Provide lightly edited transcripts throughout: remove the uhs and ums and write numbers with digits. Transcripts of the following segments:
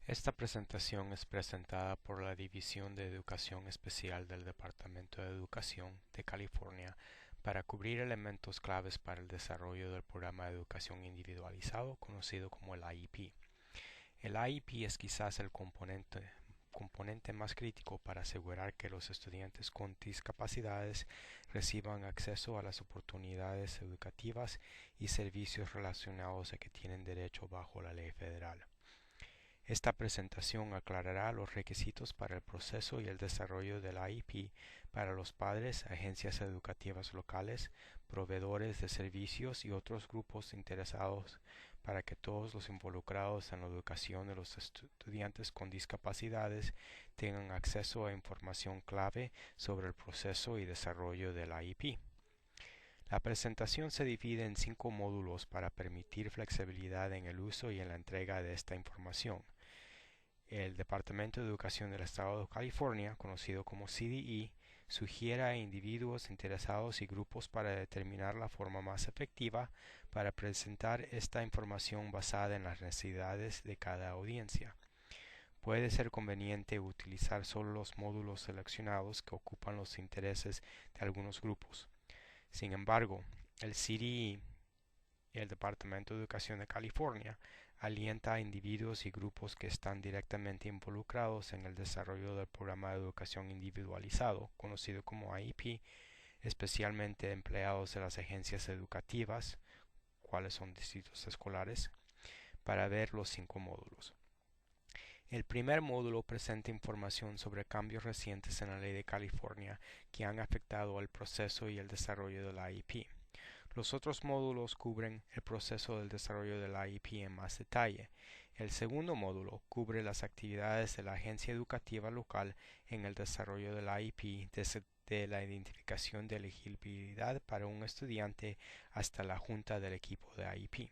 Esta presentación es presentada por la División de Educación Especial del Departamento de Educación de California para cubrir elementos claves para el desarrollo del Programa de Educación Individualizado, conocido como el IEP. El IEP es quizás el componente más crítico para asegurar que los estudiantes con discapacidades reciban acceso a las oportunidades educativas y servicios relacionados a que tienen derecho bajo la ley federal. Esta presentación aclarará los requisitos para el proceso y el desarrollo del IEP para los padres, agencias educativas locales, proveedores de servicios y otros grupos interesados para que todos los involucrados en la educación de los estudiantes con discapacidades tengan acceso a información clave sobre el proceso y desarrollo del IEP. La presentación se divide en 5 módulos para permitir flexibilidad en el uso y en la entrega de esta información. El Departamento de Educación del Estado de California, conocido como CDE, sugiere a individuos interesados y grupos para determinar la forma más efectiva para presentar esta información basada en las necesidades de cada audiencia. Puede ser conveniente utilizar solo los módulos seleccionados que ocupan los intereses de algunos grupos. Sin embargo, el CDE y el Departamento de Educación de California alienta a individuos y grupos que están directamente involucrados en el desarrollo del programa de educación individualizado, conocido como IEP, especialmente empleados de las agencias educativas, cuáles son distritos escolares, para ver los 5 módulos. El primer módulo presenta información sobre cambios recientes en la ley de California que han afectado el proceso y el desarrollo de la IEP. Los otros módulos cubren el proceso del desarrollo de la IEP en más detalle. El segundo módulo cubre las actividades de la agencia educativa local en el desarrollo de la IEP, desde la identificación de elegibilidad para un estudiante hasta la junta del equipo de IEP.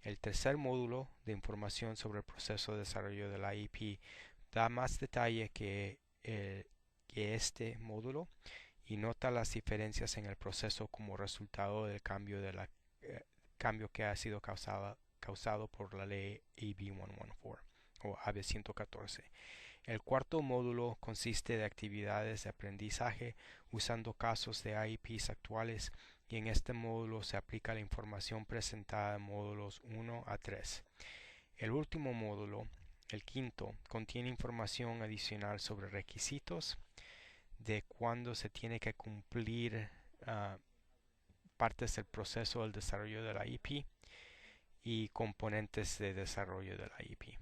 El tercer módulo de información sobre el proceso de desarrollo de la IEP da más detalle que este módulo y nota las diferencias en el proceso como resultado del cambio que ha sido causado por la ley AB 114 o AB 114. El cuarto módulo consiste de actividades de aprendizaje usando casos de IEPs actuales y en este módulo se aplica la información presentada en módulos 1 a 3. El último módulo, el quinto, contiene información adicional sobre requisitos, de cuándo se tiene que cumplir partes del proceso del desarrollo de la IEP y componentes de desarrollo de la IEP.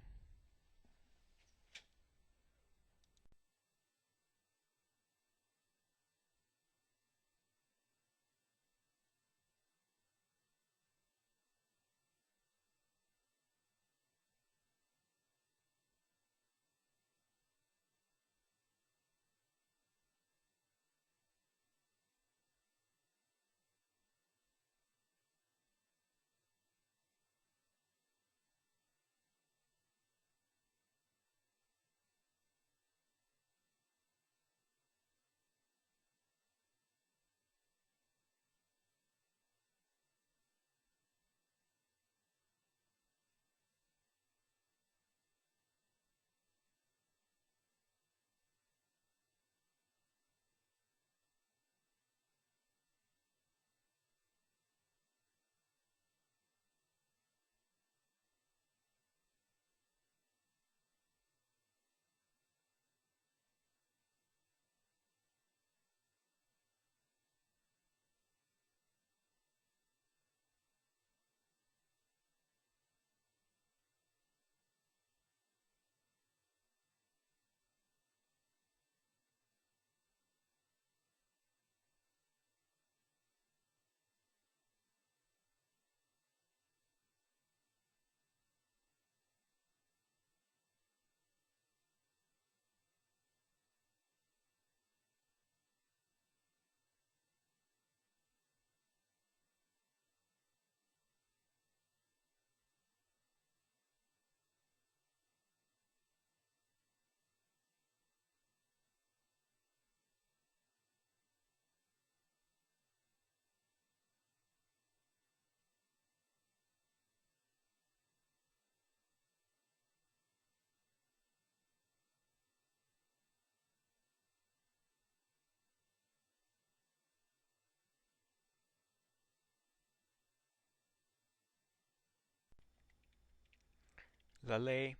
La ley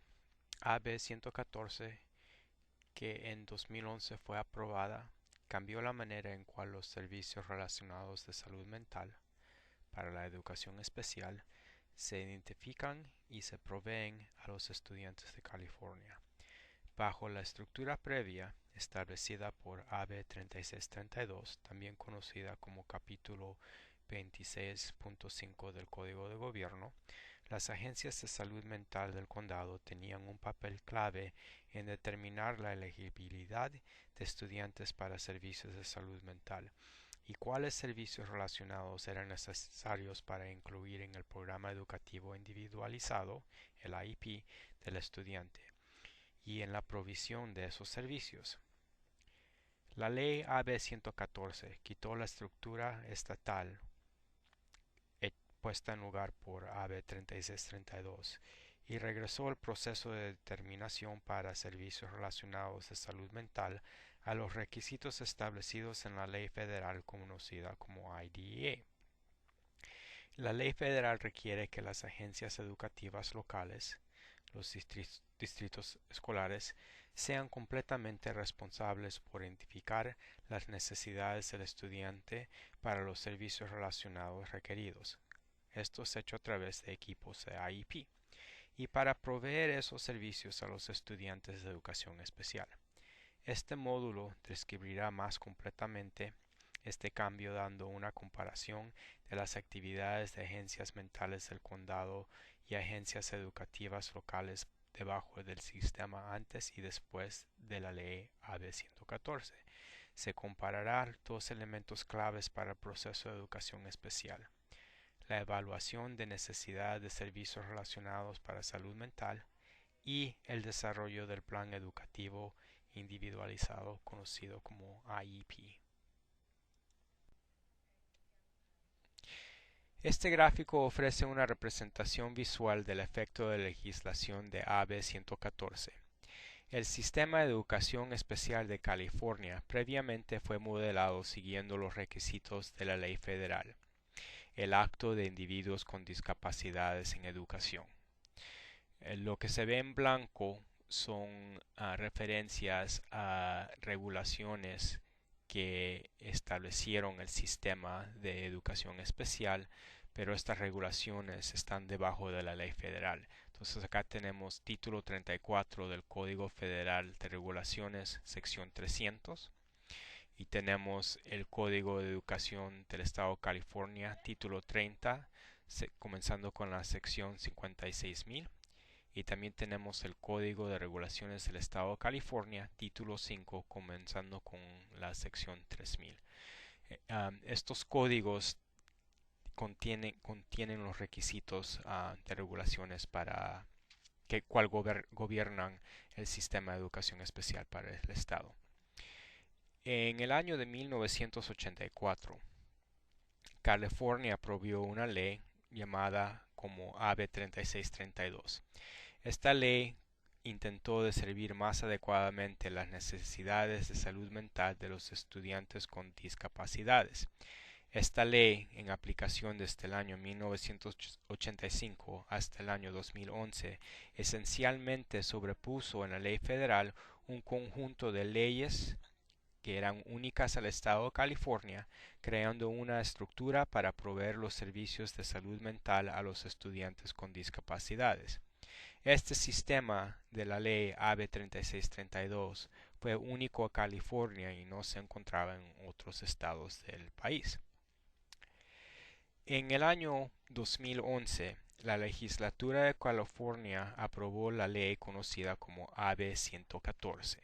AB 114, que en 2011 fue aprobada, cambió la manera en cual los servicios relacionados de salud mental para la educación especial se identifican y se proveen a los estudiantes de California. Bajo la estructura previa establecida por AB 3632, también conocida como capítulo 26.5 del Código de Gobierno, las agencias de salud mental del condado tenían un papel clave en determinar la elegibilidad de estudiantes para servicios de salud mental y cuáles servicios relacionados eran necesarios para incluir en el programa educativo individualizado, el IEP, del estudiante y en la provisión de esos servicios. La ley AB 114 quitó la estructura estatal puesta en lugar por AB 3632 y regresó el proceso de determinación para servicios relacionados de salud mental a los requisitos establecidos en la ley federal conocida como IDEA. La ley federal requiere que las agencias educativas locales, los distritos escolares, sean completamente responsables por identificar las necesidades del estudiante para los servicios relacionados requeridos. Esto es hecho a través de equipos de IEP y para proveer esos servicios a los estudiantes de educación especial. Este módulo describirá más completamente este cambio dando una comparación de las actividades de agencias mentales del condado y agencias educativas locales debajo del sistema antes y después de la ley AB 114. Se comparará dos elementos claves para el proceso de educación especial: la evaluación de necesidad de servicios relacionados para salud mental y el desarrollo del plan educativo individualizado conocido como IEP. Este gráfico ofrece una representación visual del efecto de legislación de AB 114. El Sistema de Educación Especial de California previamente fue modelado siguiendo los requisitos de la ley federal, el Acto de Individuos con Discapacidades en Educación. Lo que se ve en blanco son referencias a regulaciones que establecieron el sistema de educación especial, pero estas regulaciones están debajo de la ley federal. Entonces acá tenemos título 34 del Código Federal de Regulaciones, sección 300, y tenemos el Código de Educación del Estado de California, título 30, comenzando con la sección 56.000. Y también tenemos el Código de Regulaciones del Estado de California, título 5, comenzando con la sección 3000. Estos códigos contienen los requisitos de regulaciones para cual gobiernan el sistema de educación especial para el Estado. En el año de 1984, California aprobó una ley llamada como AB 3632. Esta ley intentó de servir más adecuadamente las necesidades de salud mental de los estudiantes con discapacidades. Esta ley, en aplicación desde el año 1985 hasta el año 2011, esencialmente sobrepuso en la ley federal un conjunto de leyes que eran únicas al estado de California, creando una estructura para proveer los servicios de salud mental a los estudiantes con discapacidades. Este sistema de la ley AB 3632 fue único a California y no se encontraba en otros estados del país. En el año 2011, la legislatura de California aprobó la ley conocida como AB 114.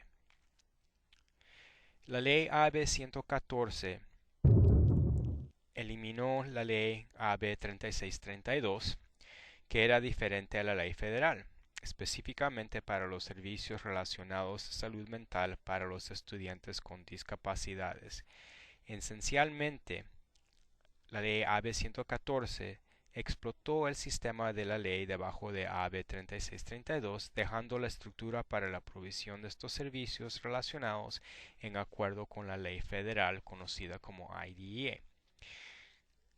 La ley AB 114 eliminó la ley AB 3632, que era diferente a la ley federal, específicamente para los servicios relacionados a salud mental para los estudiantes con discapacidades. Esencialmente, la ley AB 114 explotó el sistema de la ley debajo de AB 3632, dejando la estructura para la provisión de estos servicios relacionados en acuerdo con la ley federal conocida como IDEA.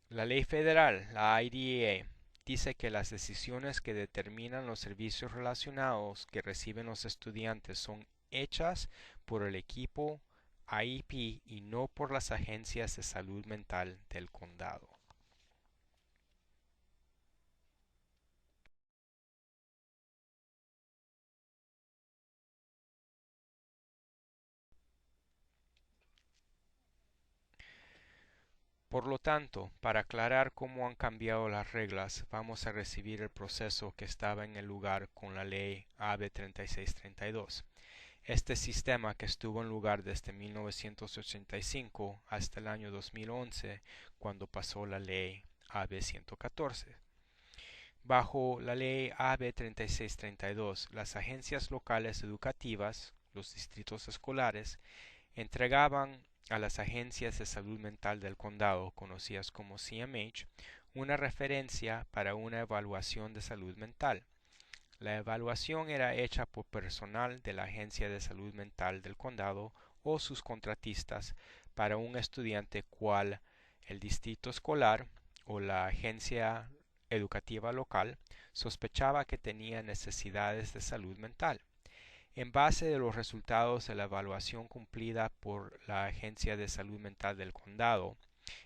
La ley federal, la IDEA, dice que las decisiones que determinan los servicios relacionados que reciben los estudiantes son hechas por el equipo IEP y no por las agencias de salud mental del condado. Por lo tanto, para aclarar cómo han cambiado las reglas, vamos a recibir el proceso que estaba en el lugar con la ley AB 3632. Este sistema que estuvo en lugar desde 1985 hasta el año 2011, cuando pasó la ley AB 114. Bajo la ley AB 3632, las agencias locales educativas, los distritos escolares, entregaban a las agencias de salud mental del condado, conocidas como CMH, una referencia para una evaluación de salud mental. La evaluación era hecha por personal de la agencia de salud mental del condado o sus contratistas para un estudiante cual el distrito escolar o la agencia educativa local sospechaba que tenía necesidades de salud mental. En base de los resultados de la evaluación cumplida por la Agencia de Salud Mental del Condado,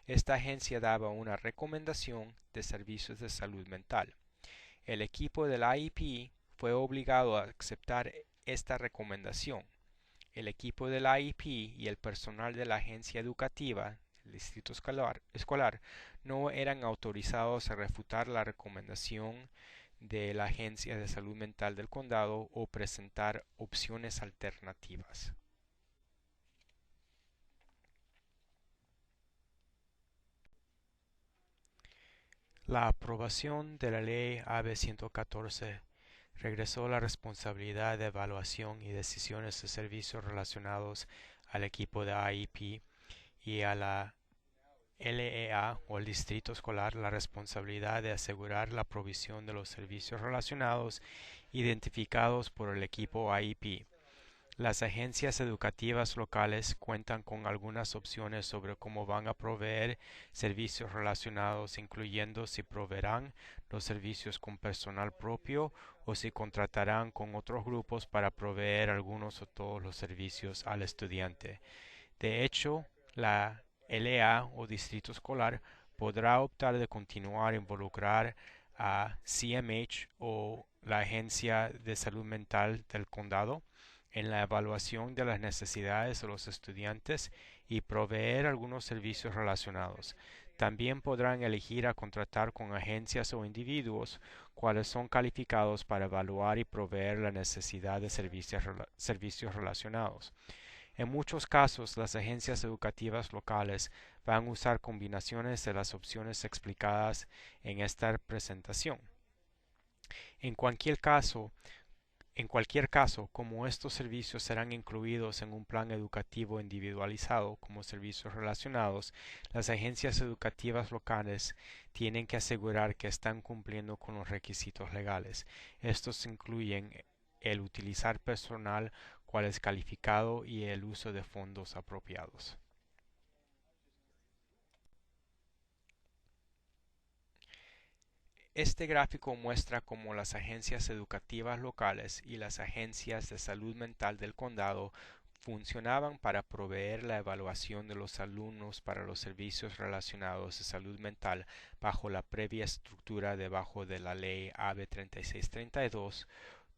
esta agencia daba una recomendación de servicios de salud mental. El equipo del IEP fue obligado a aceptar esta recomendación. El equipo del IEP y el personal de la agencia educativa, el distrito escolar, no eran autorizados a refutar la recomendación de la Agencia de Salud Mental del Condado o presentar opciones alternativas. La aprobación de la Ley AB 114 regresó la responsabilidad de evaluación y decisiones de servicios relacionados al equipo de IEP y a la LEA o el distrito escolar la responsabilidad de asegurar la provisión de los servicios relacionados identificados por el equipo IEP. Las agencias educativas locales cuentan con algunas opciones sobre cómo van a proveer servicios relacionados, incluyendo si proveerán los servicios con personal propio o si contratarán con otros grupos para proveer algunos o todos los servicios al estudiante. De hecho, la LEA o distrito escolar podrá optar de continuar a involucrar a CMH o la Agencia de Salud Mental del Condado en la evaluación de las necesidades de los estudiantes y proveer algunos servicios relacionados. También podrán elegir a contratar con agencias o individuos cuales son calificados para evaluar y proveer la necesidad de servicios relacionados. En muchos casos, las agencias educativas locales van a usar combinaciones de las opciones explicadas en esta presentación. En cualquier caso, como estos servicios serán incluidos en un plan educativo individualizado como servicios relacionados, las agencias educativas locales tienen que asegurar que están cumpliendo con los requisitos legales. Estos incluyen el utilizar personal cual es calificado y el uso de fondos apropiados. Este gráfico muestra cómo las agencias educativas locales y las agencias de salud mental del condado funcionaban para proveer la evaluación de los alumnos para los servicios relacionados de salud mental bajo la previa estructura debajo de la ley AB 3632,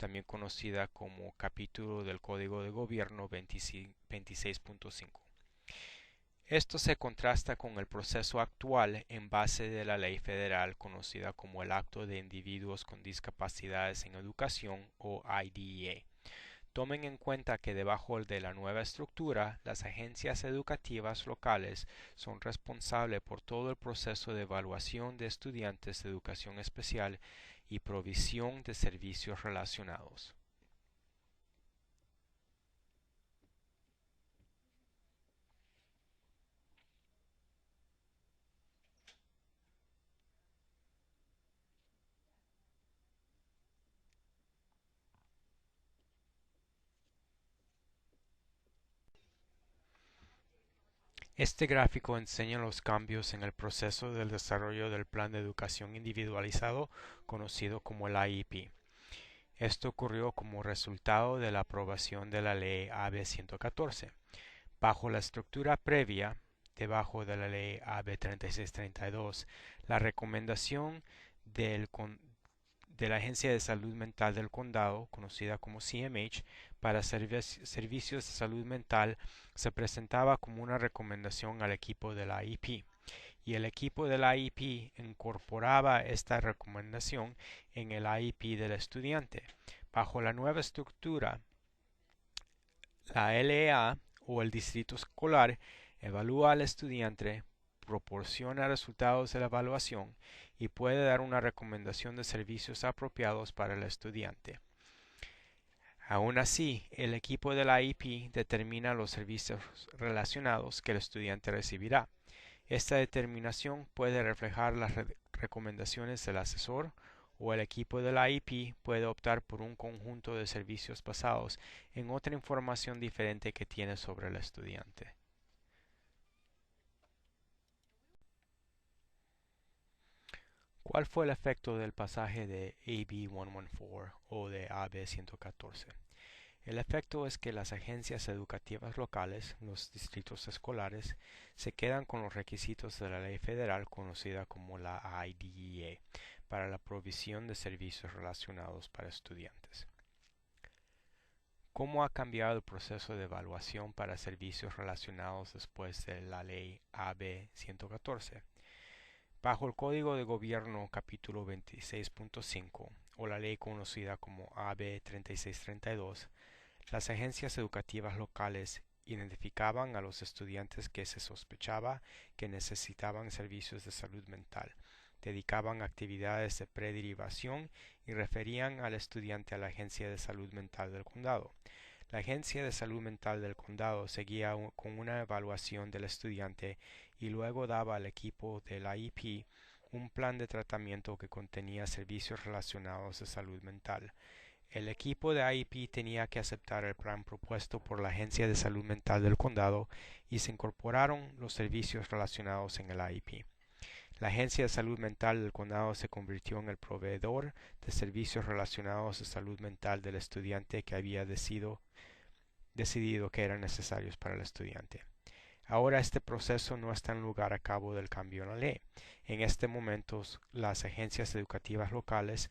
también conocida como capítulo del Código de Gobierno 26.5. Esto se contrasta con el proceso actual en base de la ley federal conocida como el Acto de Individuos con Discapacidades en Educación o IDEA. Tomen en cuenta que debajo de la nueva estructura, las agencias educativas locales son responsables por todo el proceso de evaluación de estudiantes de educación especial y provisión de servicios relacionados. Este gráfico enseña los cambios en el proceso del desarrollo del Plan de Educación Individualizado, conocido como el IEP. Esto ocurrió como resultado de la aprobación de la Ley AB 114. Bajo la estructura previa, debajo de la Ley AB 3632, la recomendación del de la Agencia de Salud Mental del Condado, conocida como CMH, para servicios de salud mental se presentaba como una recomendación al equipo de la IEP, y el equipo de la IEP incorporaba esta recomendación en el IEP del estudiante. Bajo la nueva estructura, la LEA o el distrito escolar evalúa al estudiante, proporciona resultados de la evaluación y puede dar una recomendación de servicios apropiados para el estudiante. Aún así, el equipo de la IEP determina los servicios relacionados que el estudiante recibirá. Esta determinación puede reflejar las recomendaciones del asesor, o el equipo de la IEP puede optar por un conjunto de servicios basados en otra información diferente que tiene sobre el estudiante. ¿Cuál fue el efecto del pasaje de AB 114 o de AB 114? El efecto es que las agencias educativas locales, los distritos escolares, se quedan con los requisitos de la ley federal conocida como la IDEA para la provisión de servicios relacionados para estudiantes. ¿Cómo ha cambiado el proceso de evaluación para servicios relacionados después de la ley AB 114? Bajo el Código de Gobierno capítulo 26.5 o la ley conocida como AB 3632, las agencias educativas locales identificaban a los estudiantes que se sospechaba que necesitaban servicios de salud mental, dedicaban actividades de prederivación y referían al estudiante a la Agencia de Salud Mental del Condado. La Agencia de Salud Mental del Condado seguía con una evaluación del estudiante y luego daba al equipo de la IEP un plan de tratamiento que contenía servicios relacionados de salud mental. El equipo de IEP tenía que aceptar el plan propuesto por la Agencia de Salud Mental del Condado y se incorporaron los servicios relacionados en el IEP. La Agencia de Salud Mental del Condado se convirtió en el proveedor de servicios relacionados de salud mental del estudiante que había decidido que eran necesarios para el estudiante. Ahora este proceso no está en lugar a cabo del cambio en la ley. En este momento, las agencias educativas locales,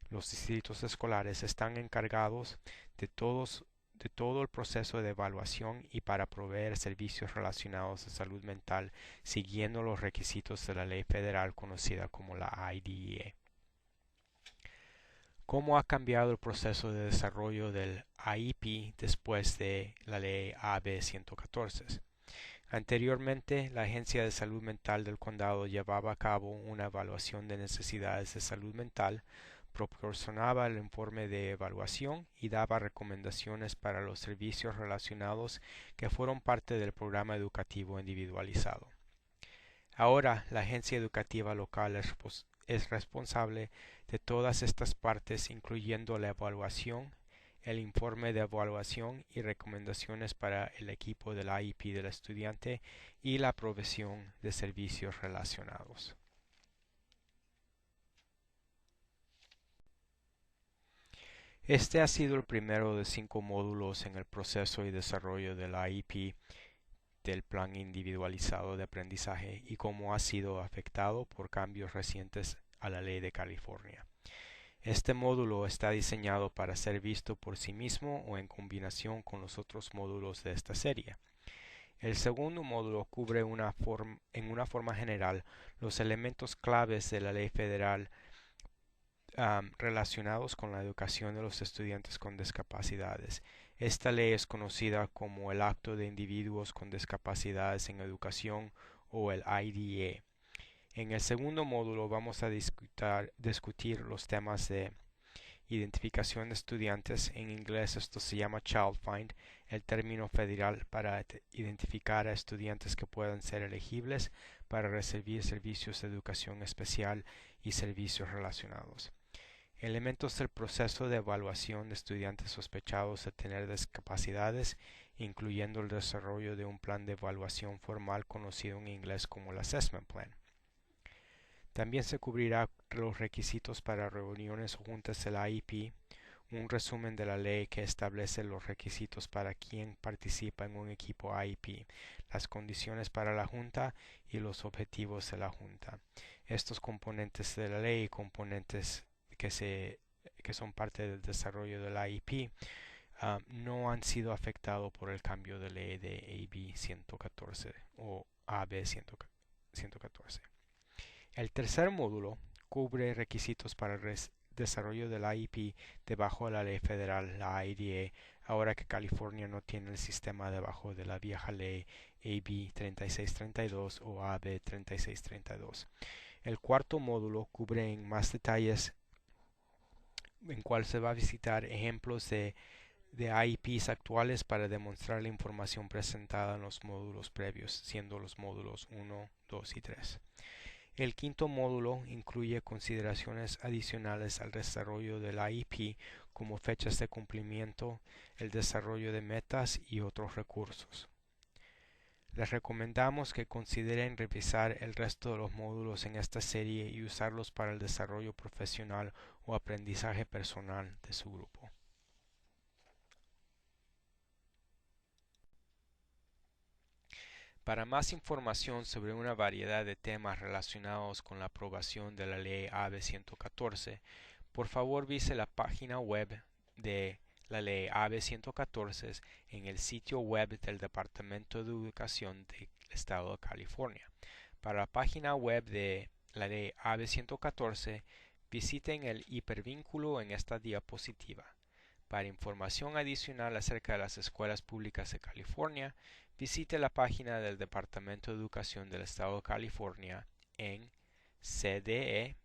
los distritos escolares, están encargados de todo el proceso de evaluación y para proveer servicios relacionados a salud mental siguiendo los requisitos de la ley federal conocida como la IDEA. ¿Cómo ha cambiado el proceso de desarrollo del IEP después de la ley AB 114? Anteriormente, la Agencia de Salud Mental del Condado llevaba a cabo una evaluación de necesidades de salud mental, proporcionaba el informe de evaluación y daba recomendaciones para los servicios relacionados que fueron parte del programa educativo individualizado. Ahora, la agencia educativa local es responsable de todas estas partes, incluyendo la evaluación, el informe de evaluación y recomendaciones para el equipo del IEP del estudiante y la provisión de servicios relacionados. Este ha sido el primero de 5 módulos en el proceso y desarrollo del IEP del Plan Individualizado de Aprendizaje y cómo ha sido afectado por cambios recientes a la Ley de California. Este módulo está diseñado para ser visto por sí mismo o en combinación con los otros módulos de esta serie. El segundo módulo cubre en una forma general los elementos claves de la ley federal relacionados con la educación de los estudiantes con discapacidades. Esta ley es conocida como el Acto de Individuos con Discapacidades en Educación o el IDEA. En el segundo módulo vamos a discutir los temas de identificación de estudiantes. En inglés esto se llama Child Find, el término federal para identificar a estudiantes que puedan ser elegibles para recibir servicios de educación especial y servicios relacionados. Elementos del proceso de evaluación de estudiantes sospechados de tener discapacidades incluyendo el desarrollo de un plan de evaluación formal conocido en inglés como el Assessment Plan. También se cubrirá los requisitos para reuniones o juntas del IEP, un resumen de la ley que establece los requisitos para quien participa en un equipo IEP, las condiciones para la junta y los objetivos de la junta. Estos componentes de la ley y componentes que son parte del desarrollo del IEP no han sido afectados por el cambio de ley de AB 114 o AB 114. El tercer módulo cubre requisitos para el desarrollo del IEP debajo de la ley federal, la IDA, ahora que California no tiene el sistema debajo de la vieja ley AB 3632 o AB 3632. El cuarto módulo cubre en más detalles en cual se va a visitar ejemplos de IEPs actuales para demostrar la información presentada en los módulos previos, siendo los módulos 1, 2 y 3. El quinto módulo incluye consideraciones adicionales al desarrollo del IEP como fechas de cumplimiento, el desarrollo de metas y otros recursos. Les recomendamos que consideren revisar el resto de los módulos en esta serie y usarlos para el desarrollo profesional o aprendizaje personal de su grupo. Para más información sobre una variedad de temas relacionados con la aprobación de la Ley AB 114, por favor visite la página web de la Ley AB 114 en el sitio web del Departamento de Educación del Estado de California. Para la página web de la Ley AB 114, visiten el hipervínculo en esta diapositiva. Para información adicional acerca de las escuelas públicas de California, visite la página del Departamento de Educación del Estado de California en cde.ca.gov.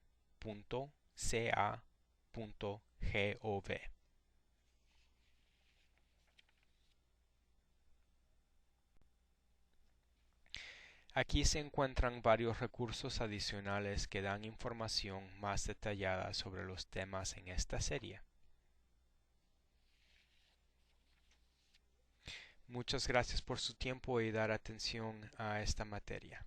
Aquí se encuentran varios recursos adicionales que dan información más detallada sobre los temas en esta serie. Muchas gracias por su tiempo y dar atención a esta materia.